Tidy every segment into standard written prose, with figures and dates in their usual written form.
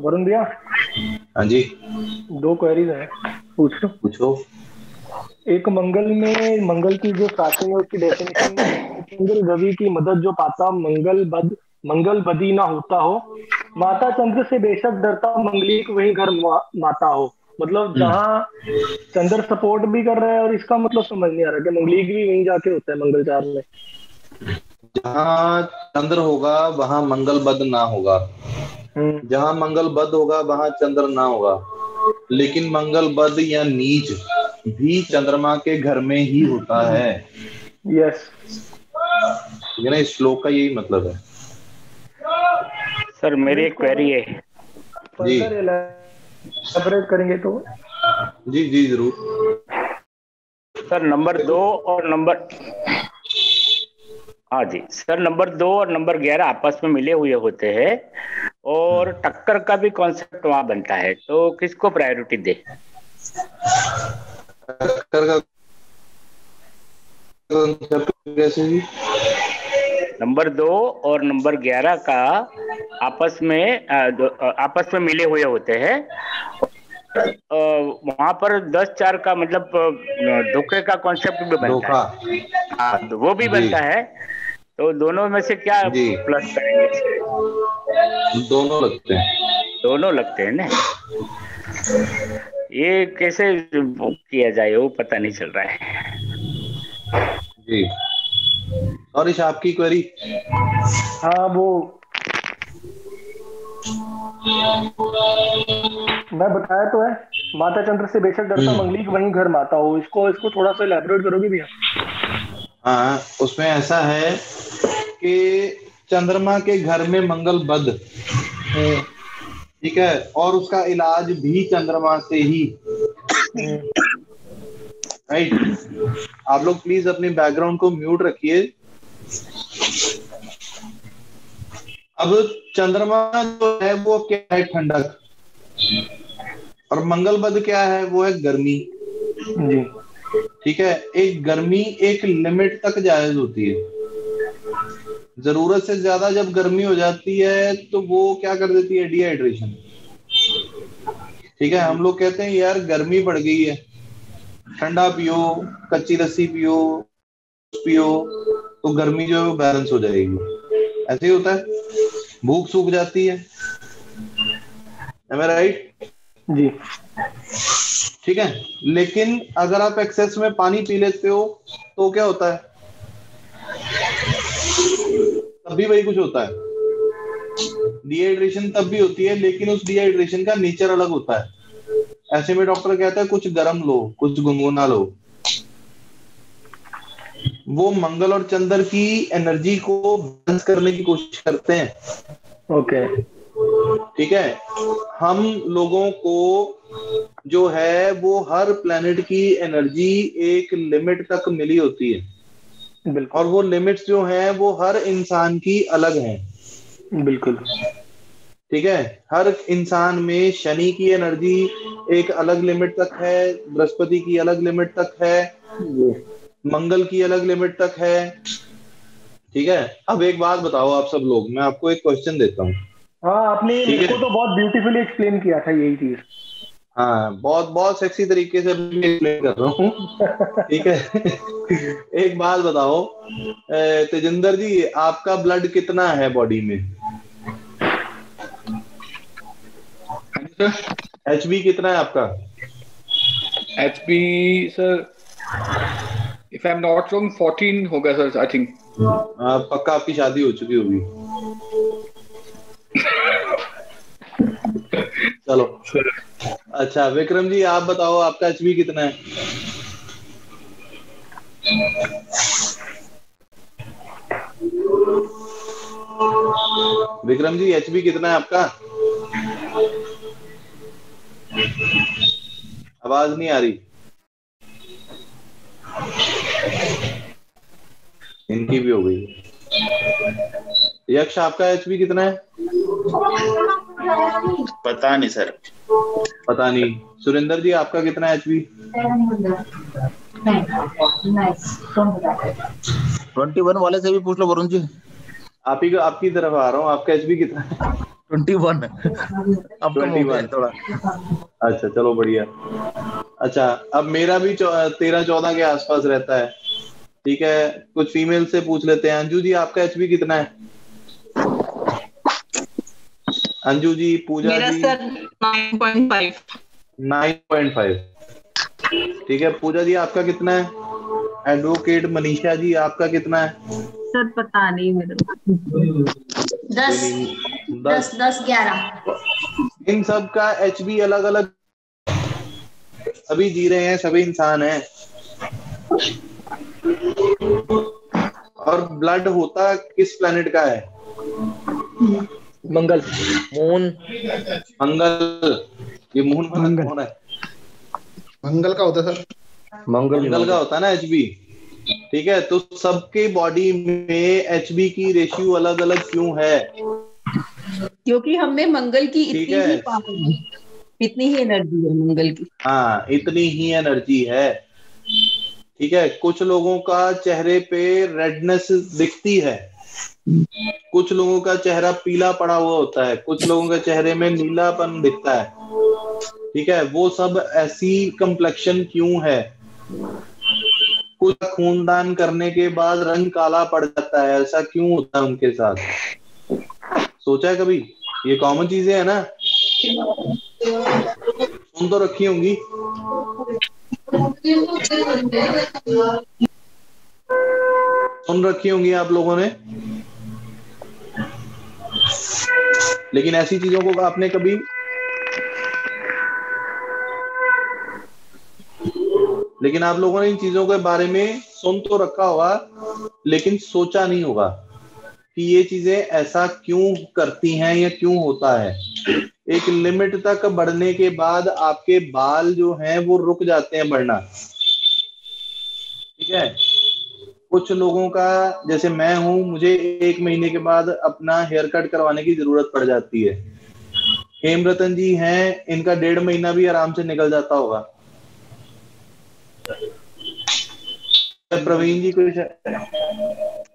वरुण भैया, हाँ जी, दो क्वेरीज है, पूछ लो। पूछो। एक, मंगल की जो स्टार्टिंग है उसकी डेफिनेशन में, चंद्र रवि की मदद जो पाता, मंगल बदी ना होता हो, माता चंद्र से बेशक डरता, मंगलीक वही घर माता हो। मतलब हम्म, जहाँ चंद्र सपोर्ट भी कर रहा है, और इसका मतलब समझ नहीं आ रहा कि मंगलीक भी वहीं जाके होता है मंगल चार में। जहाँ चंद्र होगा वहां मंगल बद ना होगा, हम्म। जहाँ मंगल बद होगा वहां चंद्र ना होगा। लेकिन मंगल बद या नीच भी चंद्रमा के घर में ही होता है। यस। ठीक है ना, इस श्लोक का यही मतलब है। सर मेरी एक इसको क्वेरी अगर है। जी फर्दर एलाबोरेट करेंगे तो। जी जी जरूर। सर नंबर 2 और नंबर, हाँ जी सर, नंबर 2 और नंबर 11 आपस में मिले हुए होते हैं और टक्कर का भी कॉन्सेप्ट वहां बनता है, तो किसको प्रायोरिटी दे? टक्कर का concept कैसे जी? नंबर 2 और नंबर 11 का आपस में मिले हुए होते हैं। वहां पर 10-4 का मतलब धोखे का कॉन्सेप्ट भी बनता धोखा। है। हाँ, तो वो भी जी बनता है। तो दोनों में से क्या जी, प्लस करेंगे इसमें? दोनों लगते हैं। दोनों लगते हैं ना। ये कैसे किया जाए वो पता नहीं चल रहा है। जी, और इस आपकी क्वेरी। हाँ, वो मैं बताया तो है, माता चंद्र से बेशक डरता, हम्म, मंगलीक वहीं घर माता हो। इसको इसको थोड़ा सा एलैबोरेट करोगे भैया? हाँ, उसमें ऐसा है कि चंद्रमा के घर में मंगल बद, हम्म। ठीक है, और उसका इलाज भी चंद्रमा से ही। हम्म। राइट। आप लोग प्लीज अपने बैकग्राउंड को म्यूट रखिए। अब चंद्रमा जो है वो क्या है? ठंडक। और मंगल बद क्या है? वो है गर्मी। जी। ठीक है, एक गर्मी एक लिमिट तक जायज होती है। जरूरत से ज्यादा जब गर्मी हो जाती है तो वो क्या कर देती है? डिहाइड्रेशन। ठीक है, जी। हम लोग कहते हैं यार गर्मी पड़ गई है, ठंडा पियो, कच्ची लस्सी पियो, पियो, तो गर्मी जो है वो बैलेंस हो जाएगी। ऐसे ही होता है, भूख सूख जाती है। राइट। जी। ठीक है, लेकिन अगर आप एक्सेस में पानी पी लेते हो तो क्या होता है? तब भी वही कुछ होता है। डिहाइड्रेशन तब भी होती है, लेकिन उस डिहाइड्रेशन का नेचर अलग होता है। ऐसे में डॉक्टर कहता है कुछ गर्म लो, कुछ गुनगुना लो। वो मंगल और चंद्र की एनर्जी को बैलेंस करने की कोशिश करते हैं। ओके। ठीक है, हम लोगों को जो है वो हर प्लेनेट की एनर्जी एक लिमिट तक मिली होती है, बिल्कुल। और वो लिमिट्स जो हैं वो हर इंसान की अलग हैं। बिल्कुल। ठीक है, हर इंसान में शनि की एनर्जी एक अलग लिमिट तक है, बृहस्पति की अलग लिमिट तक है, जी। मंगल की अलग लिमिट तक है। ठीक है, अब एक बात बताओ आप सब लोग, मैं आपको एक क्वेश्चन देता हूँ। हाँ, आपने ठीक मेरे है, को तो बहुत ब्यूटीफुली एक्सप्लेन किया था यही चीज। हाँ, बहुत बहुत सेक्सी तरीके से एक्सप्लेन कर रहा हूँ। ठीक है। एक बात बताओ, तेजिंदर जी, आपका ब्लड कितना है बॉडी में? एचबी कितना है आपका? HB sir, if I am not wrong 14 होगा सर, आई थिंक। पक्का आपकी शादी हो चुकी होगी। चलो, अच्छा विक्रम जी आप बताओ आपका एचबी कितना है? विक्रम जी एचबी कितना है आपका? आवाज नहीं आ रही। इनकी भी हो गई। यक्ष आपका एचबी कितना है? पता नहीं सर। पता नहीं। सुरेंद्र जी आपका कितना है एचबी? 21 वाले से भी पूछ लो वरुण जी। आप ही आपकी तरफ आ रहा हूँ, आपका एचबी कितना है? 21 अब कम हो गया है 21 थोड़ा। अच्छा चलो बढ़िया। अच्छा अब मेरा भी 13-14 के आसपास रहता है। ठीक है, कुछ फीमेल से पूछ लेते हैं। अंजू जी आपका एचपी कितना है? अंजू जी, पूजा मेरा जी? सर 9.5। 9.5। ठीक है, पूजा जी आपका कितना है? एडवोकेट मनीषा जी आपका कितना है? सर पता नहीं मेरे को। 10 10 10 11। इन सब का एचबी अलग अलग अभी जी रहे हैं, सभी इंसान हैं। और ब्लड होता किस प्लेनेट का है? मंगल। मून। मंगल। ये मून वाला कौन है? मंगल का होता है सर। मंगल का होता है ना एचबी। ठीक है, तो सबके बॉडी में एचबी की रेशियो अलग अलग क्यों है? क्योंकि हमें मंगल की ठीक इतनी है। ही पावर है, इतनी ही एनर्जी है मंगल की। हाँ, इतनी ही एनर्जी है। ठीक है, कुछ लोगों का चेहरे पे रेडनेस दिखती है, कुछ लोगों का चेहरा पीला पड़ा हुआ होता है, कुछ लोगों के चेहरे में नीलापन दिखता है। ठीक है, वो सब ऐसी कंप्लेक्शन क्यों है? कुछ खूनदान करने के बाद रंग काला पड़ जाता है, ऐसा क्यों होता है उनके साथ? सोचा है कभी? ये कॉमन चीजें है ना, सुन तो रखी होंगी। सुन रखी होंगी आप लोगों ने, लेकिन ऐसी चीजों को आपने कभी लेकिन आप लोगों ने इन चीजों के बारे में सुन तो रखा होगा, लेकिन सोचा नहीं होगा कि ये चीजें ऐसा क्यों करती हैं या क्यों होता है। एक लिमिट तक बढ़ने के बाद आपके बाल जो हैं वो रुक जाते हैं बढ़ना। ठीक है, कुछ लोगों का, जैसे मैं हूं, मुझे 1 महीने के बाद अपना हेयर कट करवाने की जरूरत पड़ जाती है। हेमरतन जी हैं, इनका 1.5 महीना भी आराम से निकल जाता होगा। प्रवीण जी कुछ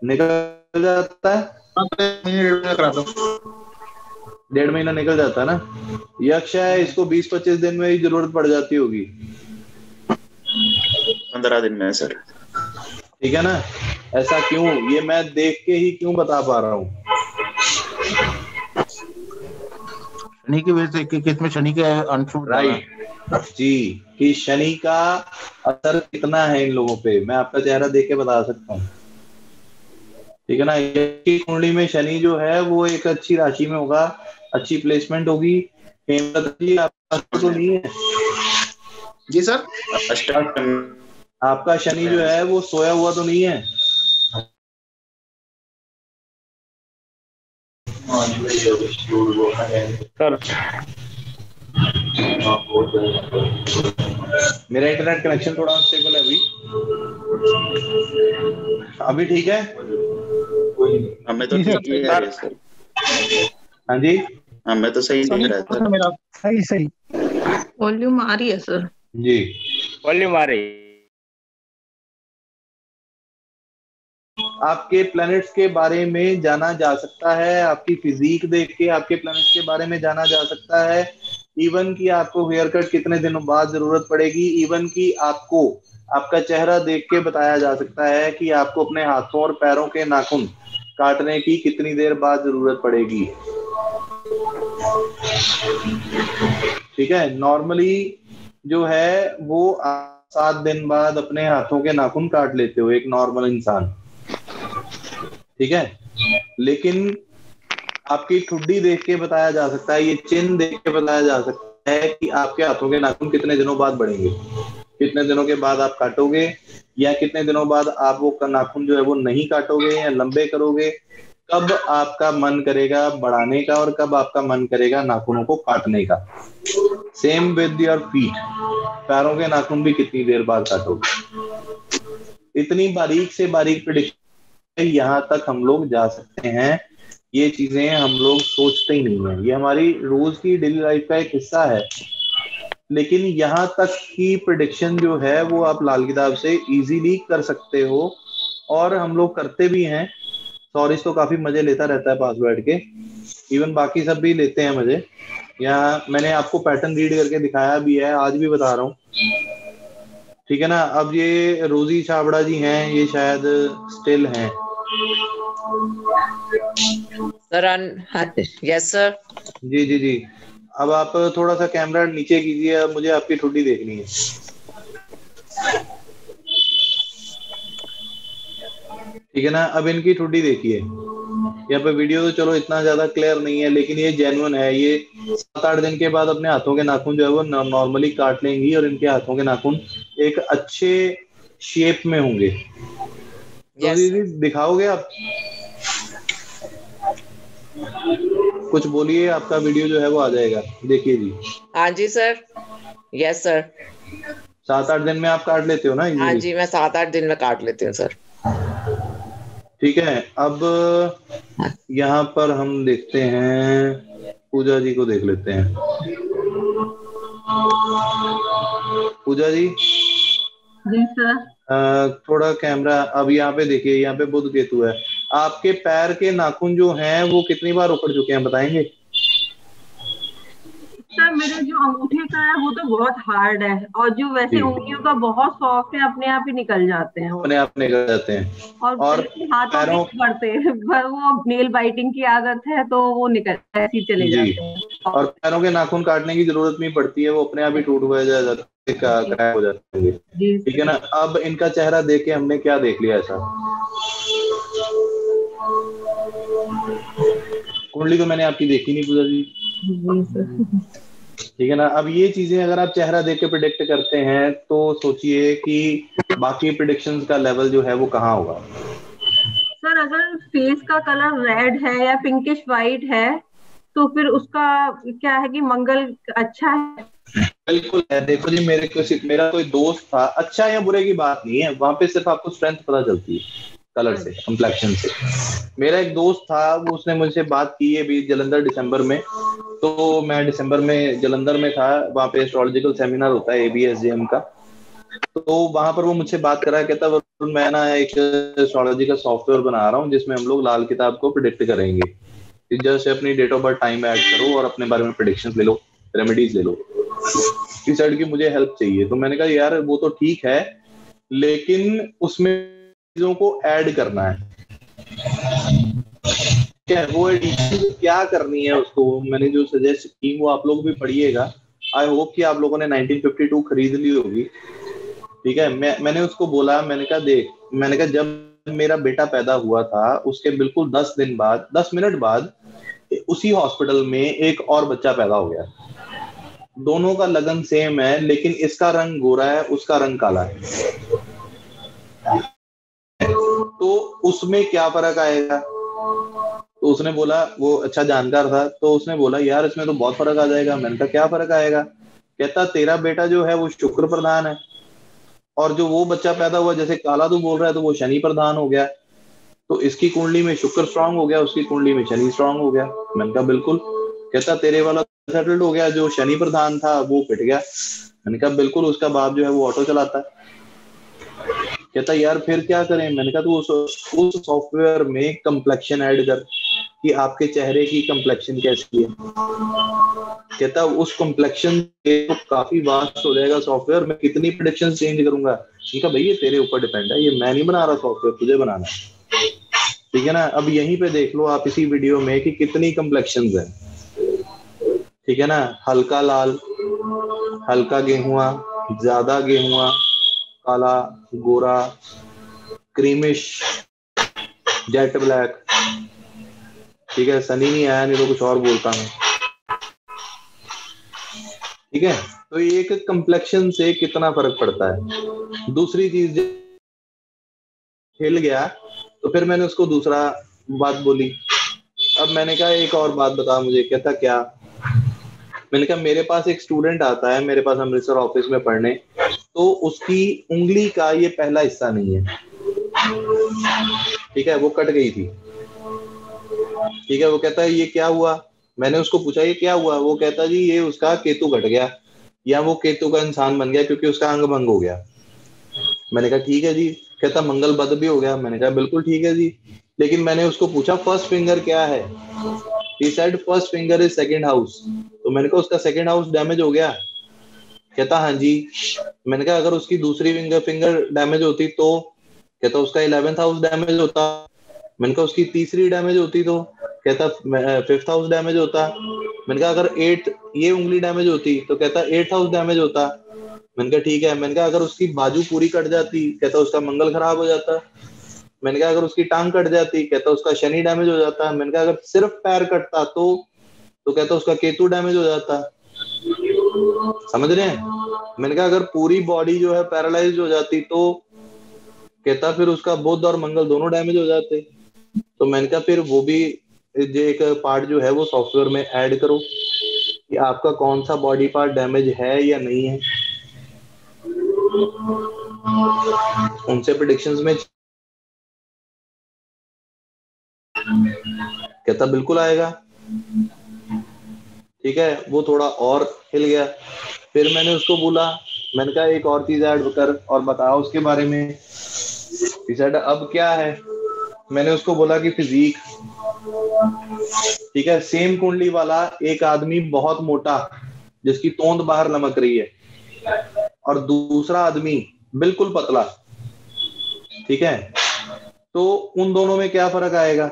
निकल जाता है, 1.5 महीना निकल जाता है ना। यक्ष है, इसको 20-25 दिन में ही जरूरत पड़ जाती होगी। 15 दिन में सर। ठीक है ना, ऐसा क्यों? ये मैं देख के ही क्यों बता पा रहा हूँ। शनि की वजह से किसमें शनि के अंश राइट जी, कि शनि का असर कितना है इन लोगों पे, मैं आपका चेहरा देख के बता सकता हूँ। ठीक है ना, ये कुंडली में शनि जो है वो एक अच्छी राशि में होगा, अच्छी प्लेसमेंट होगी। हेमंत जी आपका तो नहीं है जी सर। आपका शनि जो है वो सोया हुआ तो नहीं है? सर मेरा इंटरनेट कनेक्शन थोड़ा अनस्टेबल है अभी ठीक है? हमें तो ठीक ही है सर। हाँ जी, हमें तो सही दिख रहा है सर। मेरा सही वॉल्यूम आ रही है सर जी। वॉल्यूम आ रही। आपके प्लैनेट्स के बारे में जाना जा सकता है, आपकी फिजिक देख के आपके प्लैनेट्स के बारे में जाना जा सकता है। इवन कि आपको हेयर कट कितने दिनों बाद जरूरत पड़ेगी, इवन कि आपको आपका चेहरा देख के बताया जा सकता है कि आपको अपने हाथों और पैरों के नाखून काटने की कितनी देर बाद जरूरत पड़ेगी। ठीक है, नॉर्मली जो है वो 7 दिन बाद अपने हाथों के नाखून काट लेते हो, एक नॉर्मल इंसान। ठीक है, लेकिन आपकी ठुड्डी देख के बताया जा सकता है, ये चिन्ह देख के बताया जा सकता है कि आपके हाथों के नाखून कितने दिनों बाद बढ़ेंगे, कितने दिनों के बाद आप काटोगे, या कितने दिनों बाद आप वो नाखून जो है वो नहीं काटोगे या लंबे करोगे। कब आपका मन करेगा बढ़ाने का और कब आपका मन करेगा नाखूनों को काटने का। सेम विद योर फीट, पैरों के नाखून भी कितनी देर बाद काटोगे। इतनी बारीक से बारीक प्रेडिक्शन यहाँ तक हम लोग जा सकते हैं। ये चीजें हम लोग सोचते ही नहीं है, ये हमारी रोज की डेली लाइफ का एक हिस्सा है, लेकिन यहाँ तक की प्रेडिक्शन जो है वो आप लाल किताब से इजीली कर सकते हो, और हम लोग करते भी हैं। सौरिश तो काफी मजे लेता रहता है पास बैठ के, इवन बाकी सब भी लेते हैं मजे। यहाँ मैंने आपको पैटर्न रीड करके दिखाया भी है, आज भी बता रहा हूँ, ठीक है ना। अब ये रोजी छाबड़ा जी हैं, ये शायद स्टिल हैं सर। Yes sir. जी जी जी। अब आप थोड़ा सा कैमरा नीचे कीजिए, अब मुझे आपकी ठुड्डी देखनी है। ठीक है ना, अब इनकी ठुड्डी देखिए। यहाँ पे वीडियो तो चलो इतना ज्यादा क्लियर नहीं है, लेकिन ये जेन्युइन है। ये 7-8 दिन के बाद अपने हाथों के नाखून जो है वो नॉर्मली काट लेंगी और इनके हाथों के नाखून एक अच्छे शेप में होंगे। तो दीदी दिखाओगे आप? कुछ बोलिए, आपका वीडियो जो है वो आ जाएगा, देखिए जी। हाँ जी सर। Yes sir. 7-8 दिन में आप काट लेते हो ना? हाँ जी, मैं 7-8 दिन में काट लेती हूँ सर। ठीक है, अब यहाँ पर हम देखते हैं, पूजा जी को देख लेते हैं। पूजा जी। जी सर। थोड़ा कैमरा अब यहाँ पे देखिए, यहाँ पे बुध केतु है। आपके पैर के नाखून जो हैं वो कितनी बार उखड़ चुके हैं, बताएंगे? सर मेरे जो अंगूठे का है वो तो बहुत हार्ड है, और जो वैसे उंगलियों का बहुत सॉफ्ट है, अपने आप ही निकल जाते हैं। अपने आप निकल जाते हैं। और हाथों में पड़ते हैं, वो नेल बाइटिंग की आदत है तो वो निकल ऐसे ही चले जाते हैं। और पैरों के नाखून काटने की जरूरत नहीं पड़ती है, वो अपने आप ही टूट हुए जाते क्रैक हो जाते हैं। ठीक है ना। अब इनका चेहरा देख के हमने क्या देख लिया ऐसा? कुंडली तो मैंने आपकी देखी नहीं पूजा जी। ठीक है ना। अब ये चीजें अगर आप चेहरा देख के प्रिडिक्ट करते हैं तो सोचिए कि बाकी प्रिडिक्शंस का लेवल जो है वो कहाँ होगा। सर अगर फेस का कलर रेड है या पिंकिश वाइट है तो फिर उसका क्या है कि मंगल अच्छा है। बिल्कुल है। देखो जी, मेरा कोई दोस्त था, अच्छा या बुरे की बात नहीं है, वहां पे सिर्फ आपको स्ट्रेंथ पता चलती है कलर से, कंप्लेक्शन से। मेरा एक दोस्त था, वो उसने मुझसे बात की है भी जलंधर दिसंबर में। तो मैं दिसंबर में जलंधर में था, वहाँ पे एस्ट्रोलॉजिकल सेमिनार होता है ABSJM का। तो वहां पर वो मुझसे बात कर रहा है, कहता मैं ना एक एस्ट्रोलॉजी का सॉफ्टवेयर बना रहा हूँ जिसमें हम लोग लाल किताब को प्रिडिक्ट करेंगे। जस्ट अपनी date of birth time add करो और अपने बारे में प्रेडिक्शंस ले लो, रेमेडीज ले लो। इस साइड की मुझे हेल्प चाहिए। तो मैंने कहा यार वो तो ठीक है, लेकिन उसमें चीजों को ऐड करना है। क्या वो एडिशन क्या करनी है उसको मैंने जो सजेस्ट की वो आप लोग भी पढ़िएगा। आई होप कि आप लोगों ने 1952 खरीद ली होगी। ठीक है। मैंने उसको बोला, मैंने कहा देख, मैंने कहा जब मेरा बेटा पैदा हुआ था उसके बिल्कुल 10 मिनट बाद उसी हॉस्पिटल में एक और बच्चा पैदा हो गया। दोनों का लगन सेम है, लेकिन इसका रंग गोरा है, उसका रंग काला है। तो उसमें क्या फर्क आएगा? तो उसने बोला, वो अच्छा जानकार था, तो उसने बोला यार इसमें तो बहुत फर्क आ जाएगा। मैंने कहा क्या फर्क आएगा? कहता तेरा बेटा जो है वो शुक्र प्रधान है, और जो वो बच्चा पैदा हुआ जैसे काला तू बोल रहा है तो वो शनि प्रधान हो गया। तो इसकी कुंडली में शुक्र स्ट्रांग हो गया, उसकी कुंडली में शनि स्ट्रांग हो गया। मैंने कहा बिल्कुल। कहता तेरे वाला सेटल्ड हो गया, जो शनि प्रधान था वो पिट गया। मैंने कहा बिल्कुल, उसका बाप जो है वो ऑटो चलाता है। कहता यार फिर क्या करें? मैंने कहा तो उस सॉफ्टवेयर में कंप्लेक्शन ऐड कर कि आपके चेहरे की कंप्लेक्शन कैसी है। कहता उस कंप्लेक्शन तो काफी वास्ट हो जाएगा सॉफ्टवेयर, मैं कितनी प्रेडिक्शन चेंज करूंगा। ठीक है भैया, तेरे ऊपर डिपेंड है, ये मैं नहीं बना रहा सॉफ्टवेयर, तुझे बनाना है। ठीक है ना। अब यहीं पे देख लो आप इसी वीडियो में कि कितनी कंप्लेक्शंस है। ठीक है ना। हल्का लाल, हल्का गेहुआ, ज्यादा गेहुआ, काला, गोरा, क्रीमिश, जेट ब्लैक। ठीक है। सनी नहीं आया, नहीं तो कुछ और बोलता मैं। ठीक है। तो एक कंप्लेक्शन से कितना फर्क पड़ता है। दूसरी चीज हिल गया तो फिर मैंने उसको दूसरा बात बोली। अब मैंने कहा एक और बात बता मुझे। कहता क्या? मैंने कहा मेरे पास एक स्टूडेंट आता है मेरे पास अमृतसर ऑफिस में पढ़ने, तो उसकी उंगली का ये पहला हिस्सा नहीं है। ठीक है। वो कट गई थी। ठीक है। वो कहता है ये क्या हुआ? मैंने उसको पूछा ये क्या हुआ? वो कहता जी ये उसका केतु कट गया, या वो केतु का इंसान बन गया क्योंकि उसका अंग भंग हो गया। मैंने कहा ठीक है जी। कहता मंगल बद भी हो गया। मैंने कहा बिल्कुल ठीक है जी। लेकिन मैंने उसको पूछा फर्स्ट फिंगर क्या है, he said first finger is second house. तो मैंने कहा उसका सेकंड हाउस डैमेज हो गया? कहता हाँ जी। मैंने कहा अगर उसकी दूसरी फिंगर डैमेज होती तो? कहता उसका 11th हाउस डैमेज होता। मैंने कहा उसकी तीसरी डैमेज होती तो? कहता 5th हाउस डैमेज होता। मैंने कहा अगर 8 ये उंगली डैमेज होती तो? कहता 8th हाउस डैमेज होता। मैंने कहा ठीक है। मैंने कहा अगर उसकी बाजू पूरी कट जाती? कहता उसका मंगल खराब हो जाता। मैंने कहा अगर उसकी टांग कट जाती? कहता उसका शनि डैमेज हो जाता। मैंने कहा अगर सिर्फ पैर कटता तो? कहता उसका केतु डैमेज हो जाता। समझ रहे हैं? मैंने कहा अगर पूरी बॉडी जो है पैरालाइज हो जाती तो? कहता फिर उसका बुध और मंगल दोनों डैमेज हो जाते। तो मैंने कहा फिर वो भी एक पार्ट जो है वो सॉफ्टवेयर में ऐड करो कि आपका कौन सा बॉडी पार्ट डैमेज है या नहीं है। उनसे प्रेडिक्शंस में कहता बिल्कुल आएगा। ठीक है, वो थोड़ा और हिल गया। फिर मैंने उसको बोला, मैंने कहा एक और चीज ऐड कर और बताओ उसके बारे में। अब क्या है? मैंने उसको बोला कि फिजिक, ठीक है, सेम कुंडली वाला एक आदमी बहुत मोटा जिसकी तोंद बाहर लमक रही है और दूसरा आदमी बिल्कुल पतला, ठीक है, तो उन दोनों में क्या फर्क आएगा?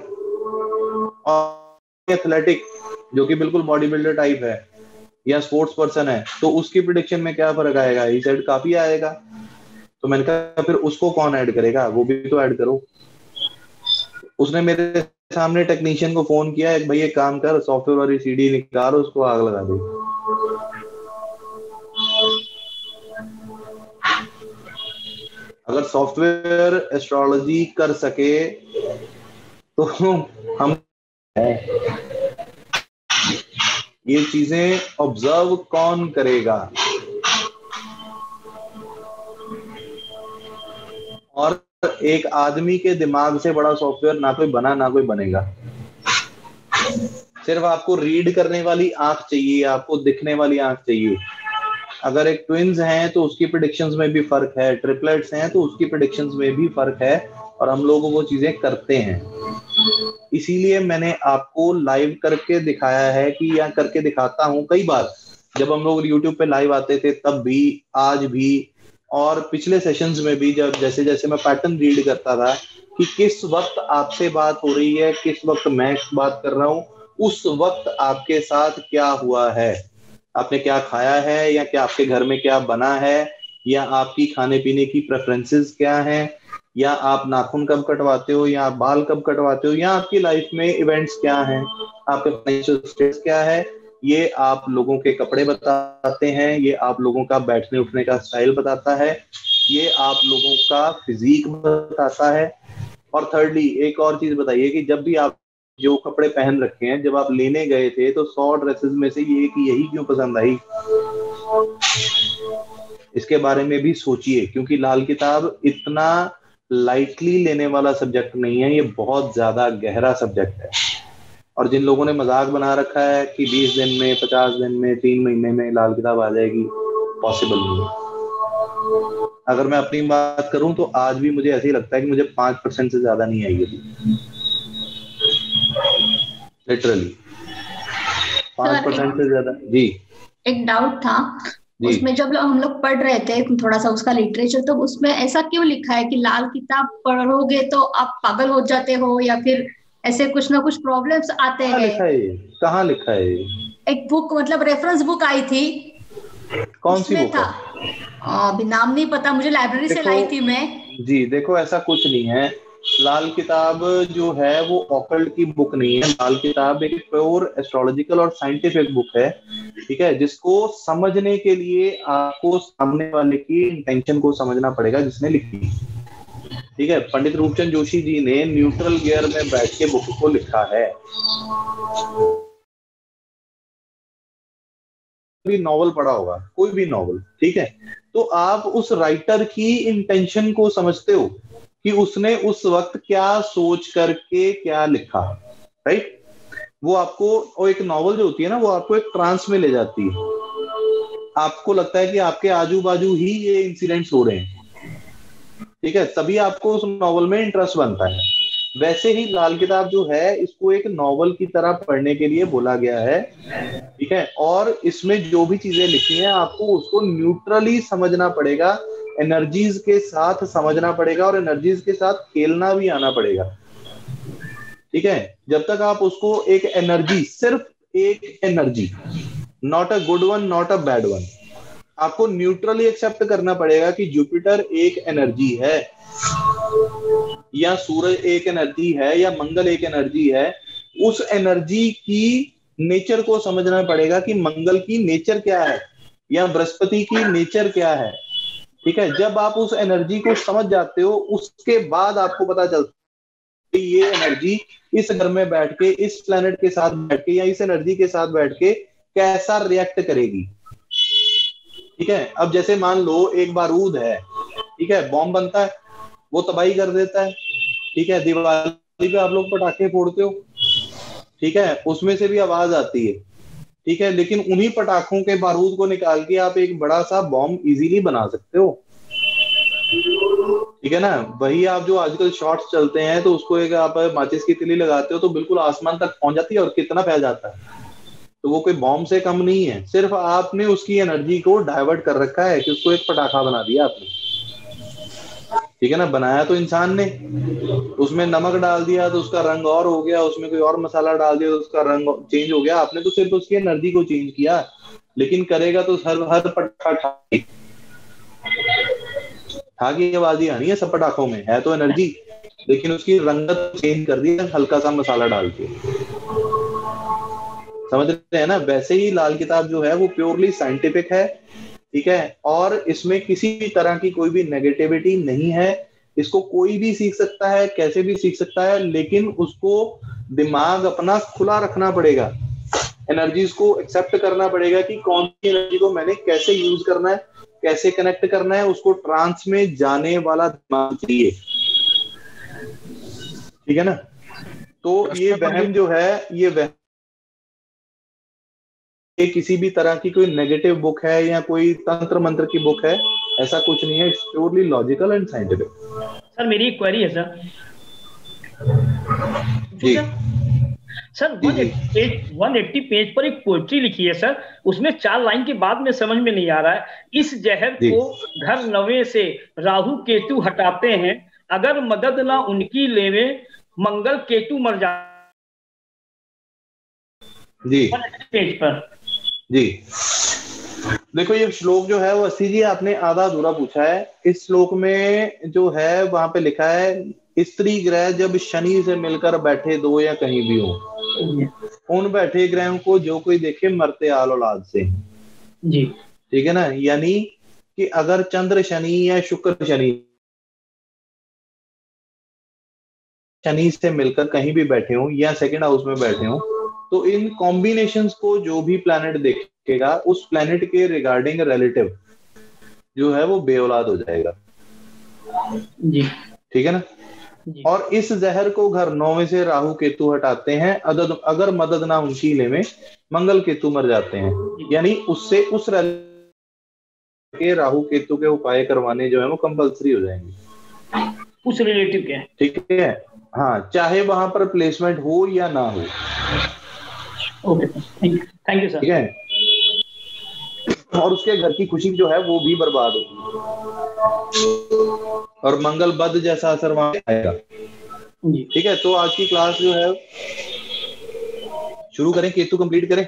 और एथलेटिक जो कि बिल्कुल बॉडी बिल्डर टाइप है या स्पोर्ट्स पर्सन है, तो उसकी प्रेडिक्शन में क्या फर्क आएगा? ही सेड काफी आएगा। तो मैंने कहा फिर उसको कौन ऐड करेगा? वो भी तो ऐड करो। उसने मेरे सामने टेक्नीशियन को फोन किया, एक भाई एक काम कर, सॉफ्टवेयर वाली सीडी निकाल, उसको आग लगा दे। अगर सॉफ्टवेयर एस्ट्रोलॉजी कर सके तो हम ये चीजें ऑब्जर्व कौन करेगा? और एक आदमी के दिमाग से बड़ा सॉफ्टवेयर ना कोई बना ना कोई बनेगा। सिर्फ आपको रीड करने वाली आंख चाहिए, आपको दिखने वाली आंख चाहिए। अगर एक ट्विन्स हैं तो उसकी प्रेडिक्शंस में भी फर्क है, ट्रिपलेट्स हैं तो उसकी प्रेडिक्शंस में भी फर्क है, और हम लोग वो चीजें करते हैं। इसीलिए मैंने आपको लाइव करके दिखाया है कि, या करके दिखाता हूं कई बार, जब हम लोग यूट्यूब पे लाइव आते थे तब भी, आज भी, और पिछले सेशंस में भी, जब जैसे जैसे मैं पैटर्न रीड करता था कि किस वक्त आपसे बात हो रही है, किस वक्त मैं बात कर रहा हूं, उस वक्त आपके साथ क्या हुआ है, आपने क्या खाया है, या क्या आपके घर में क्या बना है, या आपकी खाने पीने की प्रेफरेंसेस क्या हैं, या आप नाखून कब कटवाते हो, या आप बाल कब कटवाते हो, या आपकी लाइफ में इवेंट्स क्या हैं, आपके फाइनेंशियल स्टेटस क्या है, ये आप लोगों के कपड़े बताते हैं, ये आप लोगों का बैठने उठने का स्टाइल बताता है, ये आप लोगों का फिजिक बताता है। और थर्डली एक और चीज बताइए कि जब भी आप जो कपड़े पहन रखे हैं, जब आप लेने गए थे तो 100 ड्रेसेस में से ये कि यही क्यों पसंद आई? इसके बारे में भी सोचिए, क्योंकि लाल किताब इतना लाइटली लेने वाला सब्जेक्ट नहीं है, ये बहुत ज्यादा गहरा सब्जेक्ट है। और जिन लोगों ने मजाक बना रखा है कि 20 दिन में, 50 दिन में, 3 महीने में लाल किताब आ जाएगी, पॉसिबल नहीं है। अगर मैं अपनी बात करूं तो आज भी मुझे ऐसे ही लगता है कि मुझे 5% से ज्यादा नहीं आई अभी, लिटरली 5% से ज्यादा। जी, एक डाउट था उसमें, जब हम लोग पढ़ रहे थे थोड़ा सा उसका लिटरेचर, तो उसमें ऐसा क्यों लिखा है कि लाल किताब पढ़ोगे तो आप पागल हो जाते हो, या फिर ऐसे कुछ ना कुछ प्रॉब्लम्स आते हैं? कहाँ लिखा है? एक बुक, मतलब रेफरेंस बुक आई थी। कौन सी बुक था? अभी नाम नहीं पता मुझे, लाइब्रेरी से लाई थी मैं। जी देखो, ऐसा कुछ नहीं है। लाल किताब जो है वो ऑकल्ट की बुक नहीं है। लाल किताब एक प्योर एस्ट्रोलॉजिकल और साइंटिफिक बुक है, ठीक है, जिसको समझने के लिए आपको सामने वाले की इंटेंशन को समझना पड़ेगा जिसने लिखी, ठीक है। पंडित रूपचंद जोशी जी ने न्यूट्रल गियर में बैठ के बुक को लिखा है। भी नॉवल पढ़ा होगा, कोई भी नॉवल, ठीक है, तो आप उस राइटर की इंटेंशन को समझते हो कि उसने उस वक्त क्या सोच करके क्या लिखा, राइट। वो आपको, और एक नॉवल जो होती है ना, वो आपको एक ट्रांस में ले जाती है। आपको लगता है कि आपके आजू बाजू ही ये इंसिडेंट्स हो रहे हैं, ठीक है, तभी आपको उस नॉवल में इंटरेस्ट बनता है। वैसे ही लाल किताब जो है इसको एक नॉवल की तरह पढ़ने के लिए बोला गया है, ठीक है। और इसमें जो भी चीजें लिखी हैं आपको उसको न्यूट्रली समझना पड़ेगा, एनर्जीज के साथ समझना पड़ेगा और एनर्जीज के साथ खेलना भी आना पड़ेगा, ठीक है। जब तक आप उसको एक एनर्जी, सिर्फ एक energy, not a good one not a bad one, आपको न्यूट्रली एक्सेप्ट करना पड़ेगा कि जुपिटर एक एनर्जी है या सूरज एक एनर्जी है या मंगल एक एनर्जी है। उस एनर्जी की नेचर को समझना पड़ेगा कि मंगल की नेचर क्या है या बृहस्पति की नेचर क्या है, ठीक है। जब आप उस एनर्जी को समझ जाते हो उसके बाद आपको पता चलता है कि ये एनर्जी इस घर में बैठ के, इस प्लेनेट के साथ बैठ के या इस एनर्जी के साथ बैठ के कैसा रिएक्ट करेगी, ठीक है। अब जैसे मान लो एक बारूद है, ठीक है, बॉम्ब बनता है, वो तबाही कर देता है, ठीक है। दिवाली पे आप लोग पटाखे फोड़ते हो, ठीक है, उसमें से भी आवाज आती है, ठीक है, लेकिन उन्हीं पटाखों के बारूद को निकाल के आप एक बड़ा सा बॉम्ब इजीली बना सकते हो, ठीक है ना। वही आप जो आजकल शॉट्स चलते हैं तो उसको एक आप माचिस की तिली लगाते हो तो बिल्कुल आसमान तक पहुंच जाती है और कितना फैल जाता है, तो वो कोई बॉम्ब से कम नहीं है, सिर्फ आपने उसकी एनर्जी को डाइवर्ट कर रखा है कि उसको एक पटाखा बना दिया आपने, ठीक है ना। बनाया तो इंसान ने, उसमें नमक डाल दिया तो उसका रंग और हो गया, उसमें कोई और मसाला डाल दिया तो उसका रंग चेंज हो गया, आपने तो सिर्फ उसकी एनर्जी को चेंज किया, लेकिन करेगा तो हर पटाखा की आवाज ही आनी है सब पटाखों में, है तो एनर्जी, लेकिन उसकी रंगत चेंज कर दी हल्का सा मसाला डाल के, समझ रहे हैं ना। वैसे ही लाल किताब जो है वो प्योरली साइंटिफिक है, ठीक है, और इसमें किसी भी तरह की कोई भी नेगेटिविटी नहीं है। इसको कोई भी सीख सकता है, कैसे भी सीख सकता है, लेकिन उसको दिमाग अपना खुला रखना पड़ेगा, एनर्जीज को एक्सेप्ट करना पड़ेगा कि कौन सी एनर्जी को मैंने कैसे यूज करना है, कैसे कनेक्ट करना है, उसको ट्रांस में जाने वाला दिमाग चाहिए, ठीक है ना। तो ये वहम जो है, ये किसी भी तरह की कोई नेगेटिव बुक है या कोई तंत्र मंत्र की बुक है, ऐसा कुछ नहीं है, it's purely logical and scientific. Sir मेरी एक क्वेरी है सर। जी सर 180 पेज पर एक पोएट्री लिखी है सर, उसमें 4 लाइन के बाद में समझ में नहीं आ रहा है, इस जहर को घर नवे से राहु केतु हटाते हैं, अगर मदद ना उनकी लेवे मंगल केतु मर जा। जी पेज पर जी देखो, ये श्लोक जो है वो अस्सी जी आपने आधा अधूरा पूछा है। इस श्लोक में जो है वहां पे लिखा है, स्त्री ग्रह जब शनि से मिलकर बैठे दो या कहीं भी हो, उन बैठे ग्रहों को जो कोई देखे मरते आल औलाद से, जी ठीक है ना। यानी कि अगर चंद्र शनि या शुक्र शनि से मिलकर कहीं भी बैठे हो या सेकंड हाउस में बैठे हो, तो इन कॉम्बिनेशंस को जो भी प्लैनेट देखेगा उस प्लैनेट के रिगार्डिंग रिलेटिव जो है वो बेऔलाद हो जाएगा, जी ठीक है ना। और इस जहर को घर 9 में से राहु केतु हटाते हैं, अगर मदद ना उनकी ले में मंगल केतु मर जाते हैं, यानी उससे उस के राहु केतु के उपाय करवाने जो है वो कंपलसरी हो जाएंगे उस रिलेटिव के, ठीक है। हाँ, चाहे वहां पर प्लेसमेंट हो या ना हो। Okay, thank you sir. ठीक है, और उसके घर की खुशी जो है वो भी बर्बाद होगी और मंगल बद जैसा असर वहां आएगा। ठीक है, तो आज की क्लास जो है शुरू करें, केतु कंप्लीट करें।